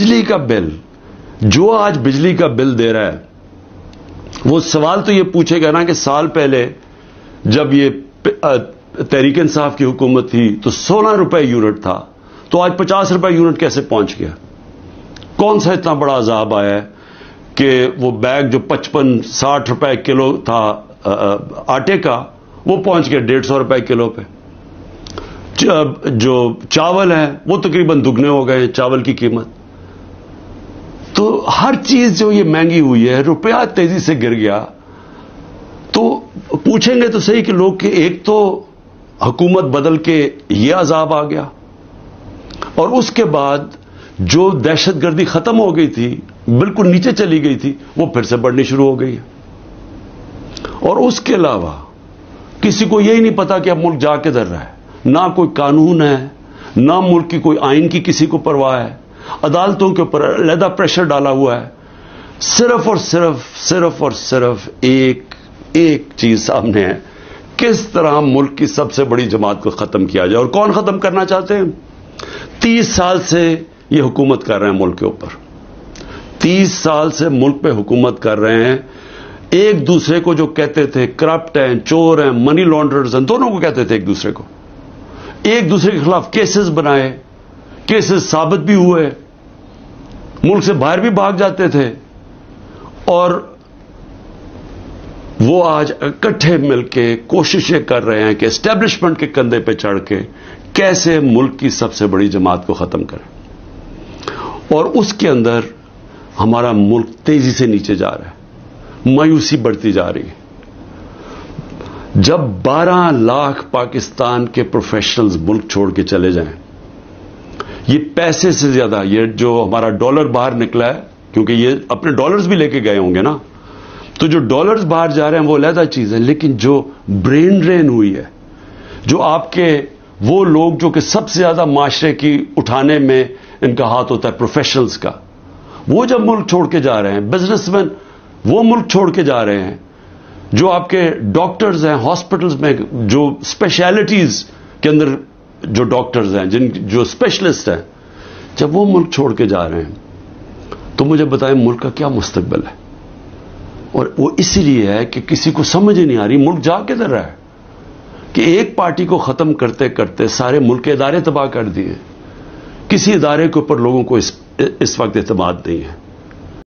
بجلی کا بل، جو آج بجلی کا بل دے رہا ہے، وہ سوال تو یہ پوچھے گا نا کہ سال پہلے جب یہ تحریک انصاف کی حکومت تھی تو 16 روپے یونٹ تھا، تو آج 50 روپے یونٹ کیسے پہنچ گیا؟ کون سا اتنا بڑا عذاب آیا ہے کہ وہ بیگ جو 55-60 روپے کلو تھا آٹے کا، وہ پہنچ گیا 150 روپے کلو پہ. جو چاول ہے وہ تقریباً دگنے ہو گئے چاول کی قیمت. تو ہر چیز جو یہ مہنگی ہوئی ہے، روپیہ تیزی سے گر گیا. تو پوچھیں گے تو صحیح کہ لوگ کہ ایک تو حکومت بدل کے یہ عذاب آ گیا، اور اس کے بعد جو دہشت گردی ختم ہو گئی تھی، بالکل نیچے چلی گئی تھی، وہ پھر سے بڑھنی شروع ہو گئی ہے. اور اس کے علاوہ کسی کو یہی نہیں پتا کہ اب ملک جا کدھر رہا ہے. نہ کوئی قانون ہے، نہ ملک کی کوئی آئین کی کسی کو پرواہ ہے. عدالتوں کے اوپر علیحدہ پریشر ڈالا ہوا ہے. صرف اور صرف ایک چیز سامنے ہے، کس طرح ملک کی سب سے بڑی جماعت کو ختم کیا جائے. اور کون ختم کرنا چاہتے ہیں؟ 30 سال سے یہ حکومت کر رہے ہیں ملک کے اوپر. 30 سال سے ملک پہ حکومت کر رہے ہیں. ایک دوسرے کو جو کہتے تھے کرپٹ ہیں، چور ہیں، منی لانڈرز ہیں، دونوں کو کہتے تھے ایک دوسرے کو. ایک دوسرے کے خلاف کیسز بنائے، کیسز ثابت بھی ہوئے، ملک سے باہر بھی بھاگ جاتے تھے. اور وہ آج اکٹھے مل کے کوششیں کر رہے ہیں کہ اسٹیبلشمنٹ کے کندھے پہ چڑھ کے کیسے ملک کی سب سے بڑی جماعت کو ختم کریں. اور اس کے اندر ہمارا ملک تیزی سے نیچے جا رہا ہے، مایوسی بڑھتی جا رہی ہے. جب 12 لاکھ پاکستان کے پروفیشنلز ملک چھوڑ کے چلے جائیں، یہ پیسے سے زیادہ، یہ جو ہمارا ڈالر باہر نکلا ہے، کیونکہ یہ اپنے ڈالرز بھی لے کے گئے ہوں گے نا، تو جو ڈالرز باہر جا رہے ہیں وہ علیحدہ چیز ہے. لیکن جو برین ڈرین ہوئی ہے، جو آپ کے وہ لوگ جو کہ سب سے زیادہ معاشرے کی اٹھانے میں ان کا ہاتھ ہوتا ہے، پروفیشنلز کا، وہ جب ملک چھوڑ کے جا رہے ہیں، بزنس مین وہ ملک چھوڑ کے جا رہے ہیں، جو آپ کے ڈاکٹرز ہیں ہاسپٹلز میں، جو اسپیشلٹیز کے اندر جو ڈاکٹرز ہیں، جو اسپیشلسٹ ہیں، جب وہ ملک چھوڑ کے جا رہے ہیں، تو مجھے بتائیں ملک کا کیا مستقبل ہے؟ اور وہ اسی لیے ہے کہ کسی کو سمجھ ہی نہیں آ رہی ملک جا کدھر رہا ہے، کہ ایک پارٹی کو ختم کرتے کرتے سارے ملک کے ادارے تباہ کر دیے. کسی ادارے کے اوپر لوگوں کو اس وقت اعتماد نہیں ہے.